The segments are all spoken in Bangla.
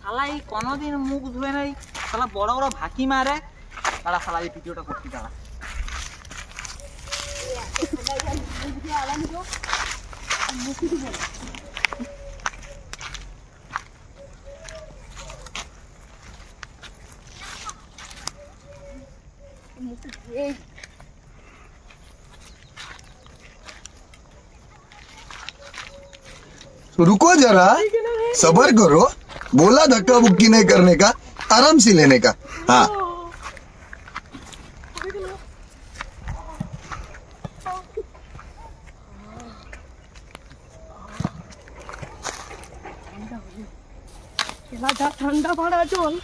শালা এই কোনোদিন মুখ ধুয়ে নাই, শালা বড় বড় ভাকি মারে। দাঁড়া শালা এই ভিডিওটা করছি, দাঁড়া। रुको जरा, सबर करो। बोला धक्का बुक्की नहीं करने का, आराम से लेने का। हाँ ठंडा पड़ा चल।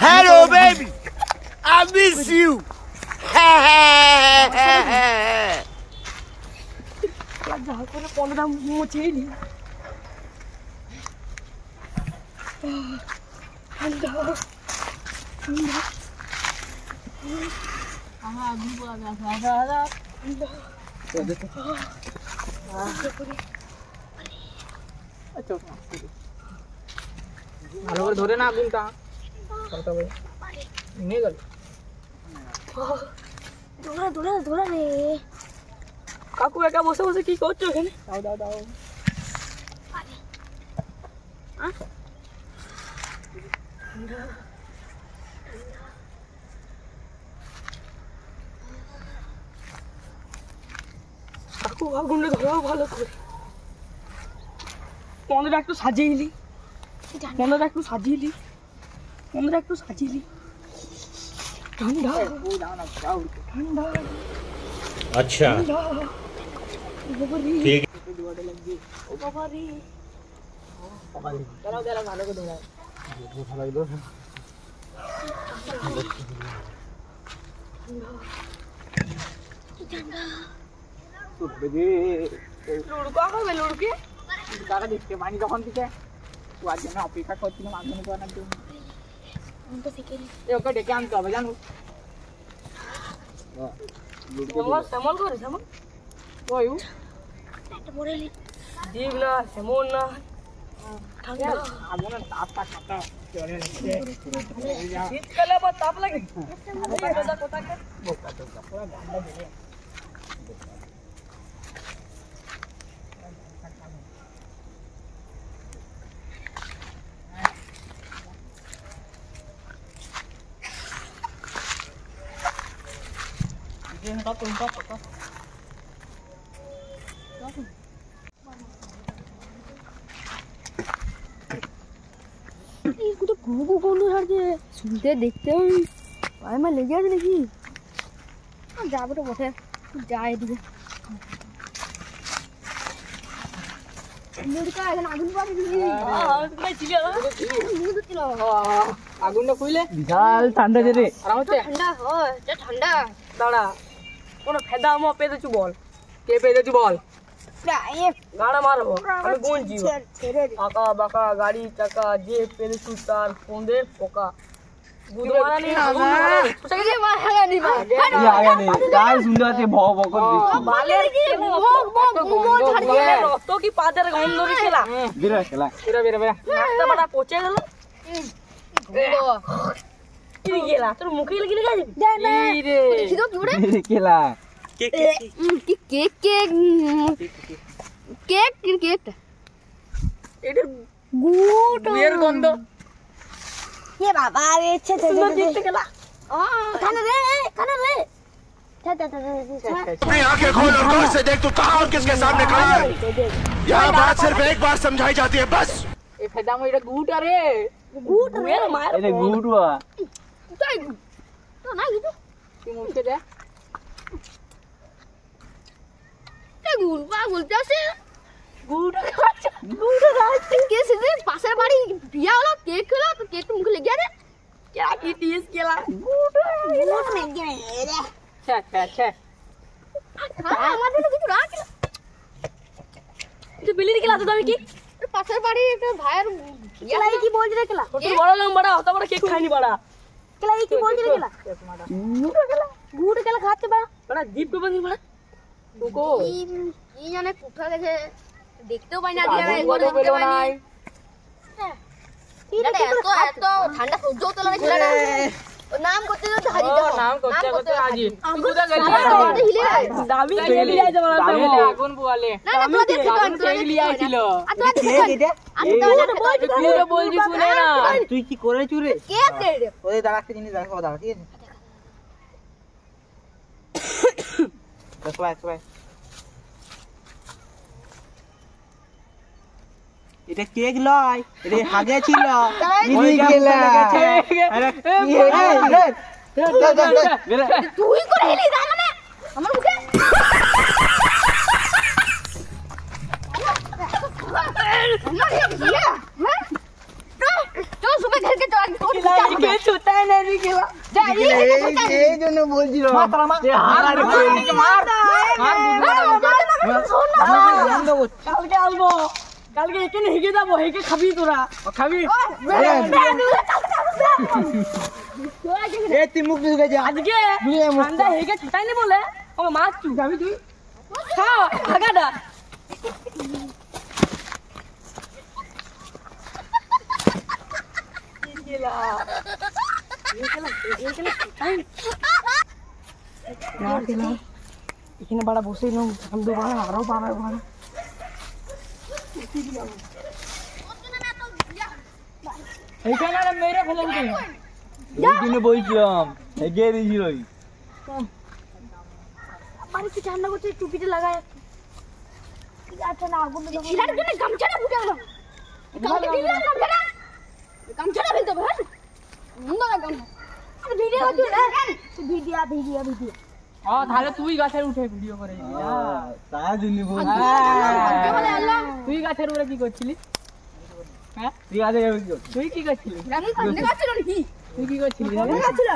Hello baby, I miss you. যা করে 15 মুছেই নি। ঠান্ডা ঠান্ডা আমার আগুন পোড়া গেছে। দাদা আচ্ছা ভালো করে ধরে না আগুনটা। নিয়ে গেল ধরা ধরা ধরা রে। কাকু একা বসে বসে কি করছো এখানে? দাও দাও দাও। কাকু আগুনটা ধরাও ভালো করে। মনটা একটু সাজিয়েলি, মনটা একটু সাজিয়েলি, মনটা একটু সাজিয়েলি। ঠান্ডা ঠান্ডা। अच्छा ठीक है। পানি যখন থেকে ওর জন্য অপেক্ষা করছিলাম আগুন করার জন্য। ওকে ডেকে আনতে হবে জানো। শ্যামল করে শ্যামল ওই একটা বড়লি দিগলা শ্যামল না ঠান্ডা আগুনের তাপটা কাটা চলে যাচ্ছে। শীতকালে আবার তাপ লাগে। কোথা কোথাকে বোকা টোকা পুরো গান্ডা দিয়ে শুনতে দেখতে আমার লেগে আছে নাকি? যাবো তো বসে যাই এদিকে। আগুনটা খুইলে বিশাল ঠান্ডা যে রে। ঠান্ডা হয় ঠান্ডা। দাঁড়া কোনো ফেদা আমো পেয়েছু বল, কে পেয়েছু বল। গাড়া মারবো আমি গুনছি। আঁকা বাঁকা গাড়ি চাকা যে পেরেছু তার ফোঁদে পোকা। পচে গেল তোর মুখে লেগে গন্ধ। ये बाबा रे छे छे देखते केला खाना रे अपनी आंखें खोल और गौर से देख, तू कहां और किसके सामने खड़ी है। यह बात सिर्फ एक बार समझाई जाती है बस। ए फेदा में এটা গুট আরে গুট রে মার এটা গুট ওয়া তাই তো না গিতো কি মুখে দে এ গুট পাগল যাচ্ছে। গুট খাচ্ছে গুট রাতে কে সিধে পাশের বাড়ি বিয়া হলো কেক হলো তো কেক মুখে লেগে গেছে। क्या की टीस केला गुट गुट में गे रे छे छे छे আমাদের তো কিছু রাখ তো বিলি দিলা তো আমি কি পাশের বাড়ি একটা ভাইয়ের কেলা কি বলছ রে কেলা কত বড় লম্বাড়া অত বড় কেক খাইনি বড়া কেলা কি বলছ রে কেলা গুট কেলা খাচ্ছে বড়া বড়া জিপ को बंदी बड़ा तुको কি জানে কোথা গেছে দেখতেও পাই না দিয়া একবার দেখতে পাই না। কি ছেলেটা এত এত ঠান্ডা সহ্য হতো না ছেলেটা ও নাম করতে তো হাজি দাও নাম করতে হাজি আমগুলো গেলি হিলে দামি গেলি আই যাবার দামি আগুন পোয়ালে না না তোদের তো গেলি আইছিল আমি তো বলছি শুনে না তুই কি করে চুরে কে রে ওই দাঁড়া একটা জিনিস দাঁড়া দাঁড়া ঠিক আছে সবাই এটা কেক লয় এটা হাগে ছিল তুই করে হিলি যা মানে আমার মুখে तो सुबह घर के के छूता है नहीं खेला এই জন্য বলছিল কালকে আসবো কালকে এখানে হেগে যাবো হেগে খাবি তোরা খাবি তুই মুখ ঢুকে যা আজকে ঠান্ডা হেগে ছুটাইনি বলে ও মাছ চু খাবি তুই খাও খাগাটা এখানে বাড়া বসে নাও আমি তো বাড়া আরো বাড়া বাড়া এইখানে আর মেরে ফেলে দিই এই দিনে বলছিলাম এগিয়ে দিয়েছিল আমার কি ঠান্ডা করছে টুপিটা লাগায় আচ্ছা না আগুন ছিলার জন্য গামছাটা ফুটে গেল কালকে দিন না গামছাটা ফেলতে হবে হ্যাঁ মন্দ না গামছা ভিডিও হচ্ছে না ভিডিও তাহলে তুই গাছের উঠে ভিডিও করে তার জন্য তুই গাছের উপরে কি করছিলি হ্যাঁ তুই আগে তুই কি করছিলি রানী কান্দে গাছিল নাকি তুই কি করছিলি গাছিল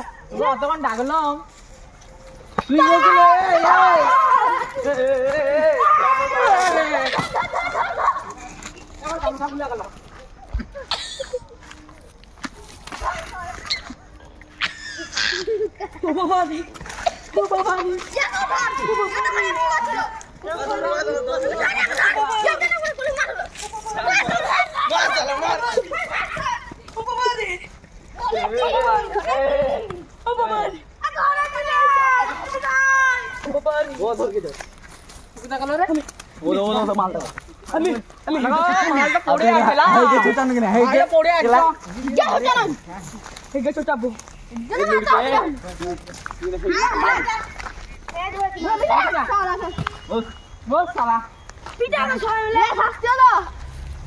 তখন ডাকলাম তুই বলছিলি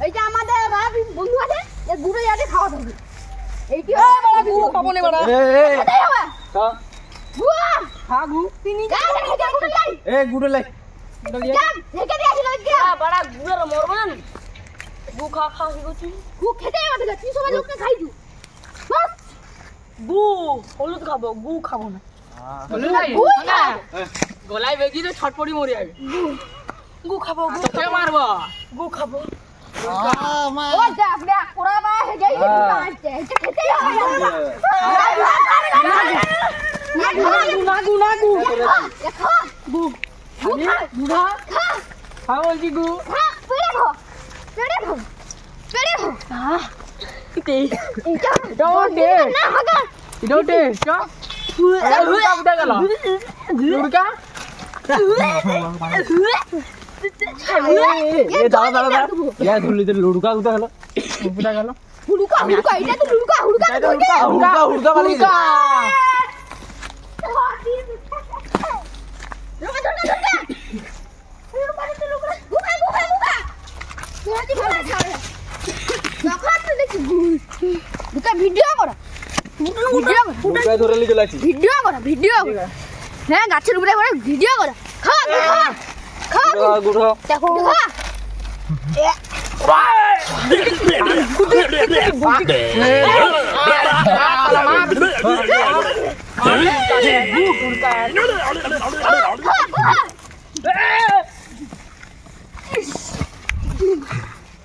এইটা আমাদের বন্ধু আছে গুড়ে যাতে খাওয়া থাকবে এইটি খাবো না বাড়া গুড়ো লাই বাড়া গুড়ের মরবো না গু খা খা কি করছিস গু হলুদ খাবো গু খাবো না গলায় বেগি তো ছটপটি মরে যাবে গু খাবো গু কে মারবো গু খাবো লুড়কা উঠা গেল ভিডিও করা ভিডিও হ্যাঁ গাছের উপরে ভিডিও করা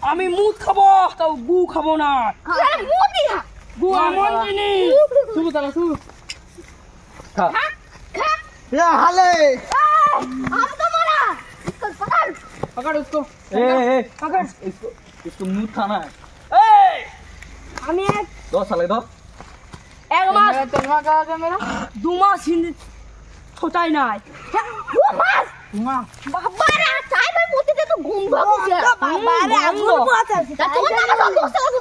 আমি মুখ খাবো তাও গু খাবো না গু এমন জিনিস শুরু তাহলে শুরু हाले पकड़ उसको पकड़ इसको मुंह खाना है আমি 10 साल दो 1 মাস 2 মাস হিন্দি ছোটাই নাই 2 মাস বাবা রে চাই ভাই মতে তো ঘুম ভাগছে বাবা রে ঘুম আছে তোমার নাম দোস্ত আছে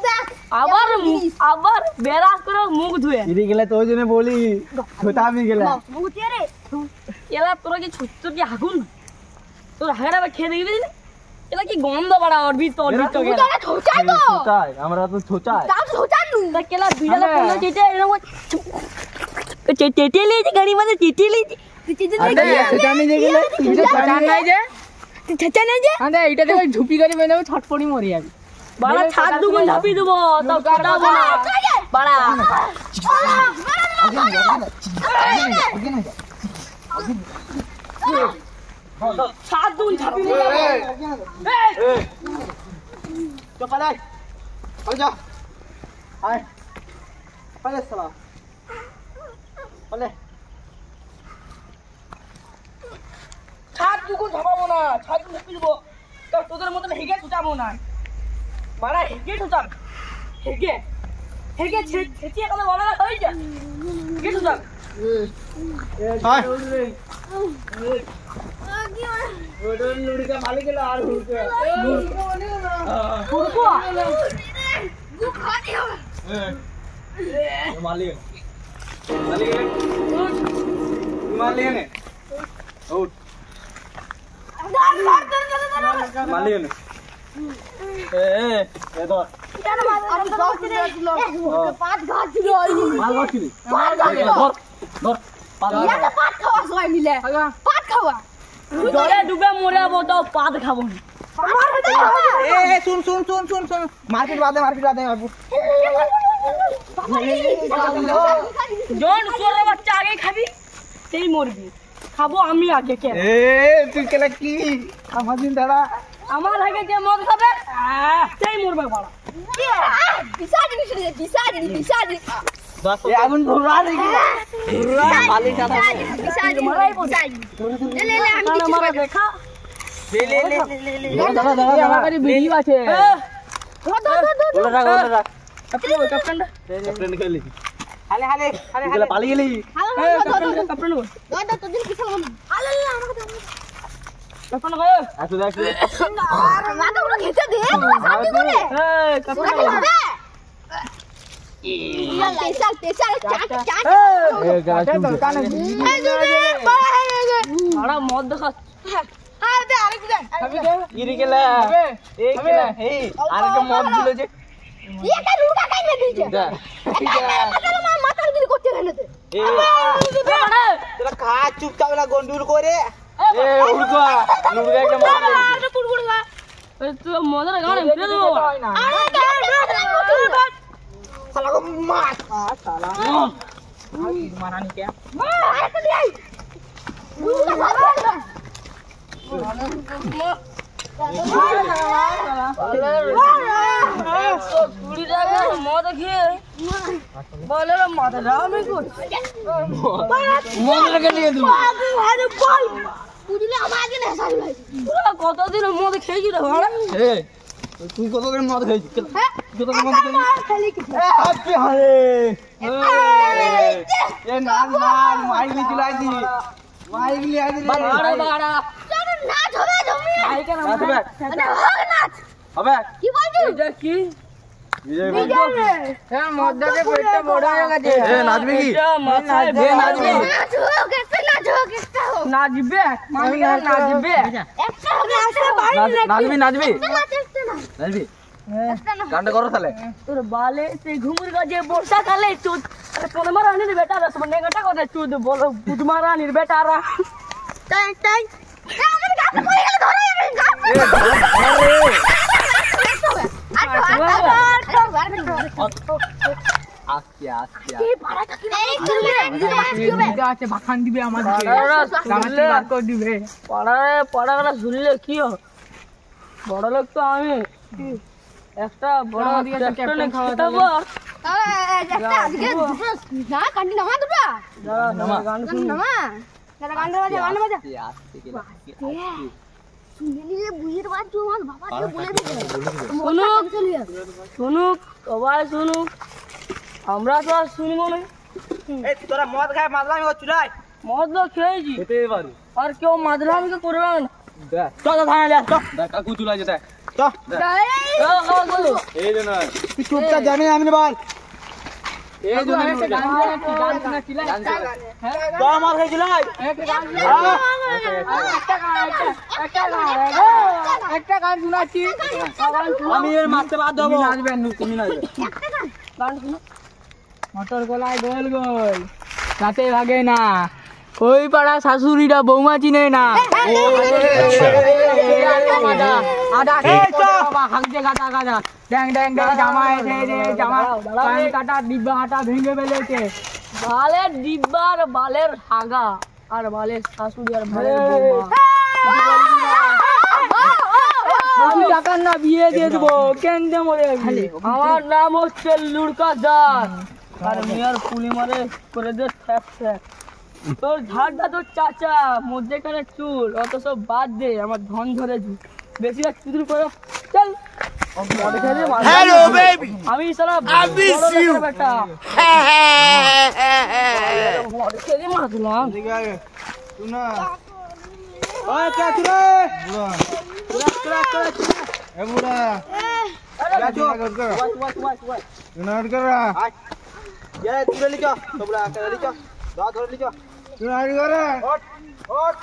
আবার বেরাস করে মুখ ধুয়ে इरी गेले तो जने बोली छोटा भी गेले মুতে রে এলা তোরা কি ছোট কি আগুন তোর হাগড়া খেয়ে দেখবি এলা কি গন্ধ বাড়া ওর ভিতর গেল ছোটাই তো छोटा है हमरा तो छोटा है দাও ছোটা নু কেলা বিড়ালে কোন চিটে এরকম চিটে লেছি গাড়ি মানে চিটে লেছি छोटा नहीं जे गेले छोटा नहीं जे ছেচা নাই যে আরে এইটা দেখো ঝুপি করে বেঁধে ছটপটি মরে যাবে বাড়া ছাদ দুগুণ ঝাপি দেব তাও কাটাবো না বাড়া ছাদ দুগুণ ঝাপি দেব चुप पड़े हो जा आए पड़े साला पड़े ছাদ দুগুণ ঝাপাবো না ছাদ দুগুণ ঝাপি দেব তাও তোদের মতন হেগে ছুটাবো না বাড়া হেগে ছুটাম হেগে ছেচিয়ে কবে বলা হয়ে যা হেগে ছুটাম हाय ওডন লুড়িকা মালিক এলো আর হুড়কে পুরকো मालिक मालिक ने उठ मालिक ने ए तो আমি দশ দিনে পাঁচ ঘাট ছিল माल बात की धर পাত খাওয়া সবাই মিলে পাত খাওয়া জলে ডুবে মরে যাবো তো পাত খাবো না ए सुन सुन सुन सुन सुन मार्केट बात है बाबू জন সোরে বাচ্চা আগে খাবি সেই মরবি খাবো আমি আগে কে ए তুই কেলা কি আমার দিন দাঁড়া আমার আগে যে মদ খাবে সেই মরবে বাড়া পিসাজি এ আগুন ধরা দেখি ধরা মালিক দাদা মারাই বসাই মারা দেখা দাদা দাদা আমার ভিডিও আছে ক্যাপ্টেন कैप्टन खेल ली হালে হালে হালে गेला पाली गेली ক্যাপ্টেন ক্যাপ্টেন আসু দেখ মদ দেখা ইরি গেলা এ গেলা এই আরেকটা মদ দিল যে যা এ তোরা খা চুপচাপ না গন্ডুর করে এ উড়কা লুড়কা একটা মদ তুই মদের গানে ফেলে দেবো সালা কো মাছ সালা মারানি কে মদ খেয়ে বলে মাথা আমি মদ রেখে নিয়ে দিল কতদিন মদ খেয়েছি রে ভাড়া এ তুই কত করে মদ খাইছিস কত করে মদ খাইছিস এ হাপি হারে এ নাচ নাচ মাইক লি চলাইছি মাইক লি আইছি বাড়া বাড়া হবে এটা কি বিজয় মদটাকে পেটটা বড় হয়ে গেছে এ নাচবি কি এটা মাথায় এ নাচবি নাচবে মালিক নাচবে নাচবি নাচবি নাচবি গানটা করো তাহলে তোর বালে সেই ঘুমুর গাছে বর্ষাকালে চুদ কোন মারানির বেটারা সব নেগাটা করে চুদ বলো বুধ মারানির বেটারা তাই তাই আমাদের গাছে পড়ে গেল ধরে আস্তে আস্তে আছে ভাখান দিবে আমাদেরকে গামাতি বার করে দিবে পড়াটা ঝুললে কি হয় বড় লোক তো আমি একটা বড় ক্যাপ্টেনে খাওয়াবো গান শুনি শুনিলে বুঝির বাদ তো আমার বাবাকে বলে দিবে শুনুক সবাই শুনুক, আমরা তো আর শুনবো না। এই তোরা মদ খায় মাদলামি করছিস রে? মদ তো খেয়েছি, খেতে পারি আর কেউ মাদলামিকে করবে না। দেখ চল থানায় যা চল। দেখ কাকু চুলাই যেতে চল এই যে না তুই চুপচাপ জানি আমি বল এই যে তোরা মদ খাইছিল একটা গান শোনাচ্ছি, আমি এর মারতে বাদ দেবো। তুমি নাচবে গান শুনো। মটর গলায় গোল গোল রাতে ভাগে না, ওই পাড়া শাশুড়িরা বৌমা চিনে না। বালের ডিব্বা আর বালের হাগা আর বালের শাশুড়ি আর বালের বৌমা। টাকার না বিয়ে দিয়ে দেবো, কেন্দ্রে মরে খালি। আমার নাম হচ্ছে লুড়কা জান, আর মেয়ের পুলি মারে করে দে ঠ্যাক ঠ্যাক। তোর ঝাড়টা তোর চাচা, মধ্যেখানে চুল, অত সব বাদ দে, আমার ধন ধরে বেশি চুদুর করে চল। हेलो बेबी আমি সারা I miss you. বেটা খেলে মারলাম। ওই কে তুই রে? এ বুড়া क्या चो कर रहा ये तू ले जा तो बुला कर ले जा दांत धर ले जा तू नहीं कर रहा हट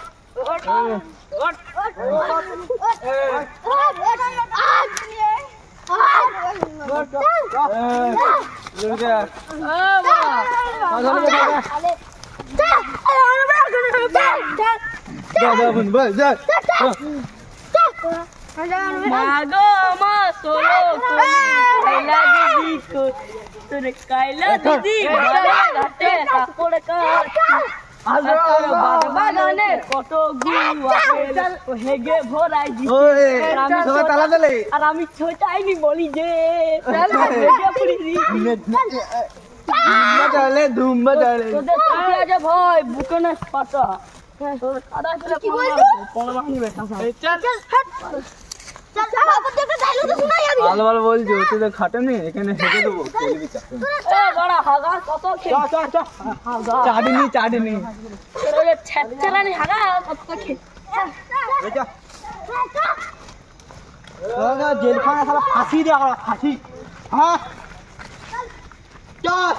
মাগো মা সোলো কাইলা দিদি তোরে কাইলা দিদি ঘাটে কাপড় বাগানে কত হেগে ভরাই আর আমি ছোটাইনি বলি যে তোদের কাছে আছে ভয় বুকে না পাতা তোর কাদা ছিল ভালো ভালো বলছো, তুই তো খাটেনি এখানে হেঁটে দেবো। চাটনি চাটনি जेल खाना साला फांसी दे फांसी हाँ चल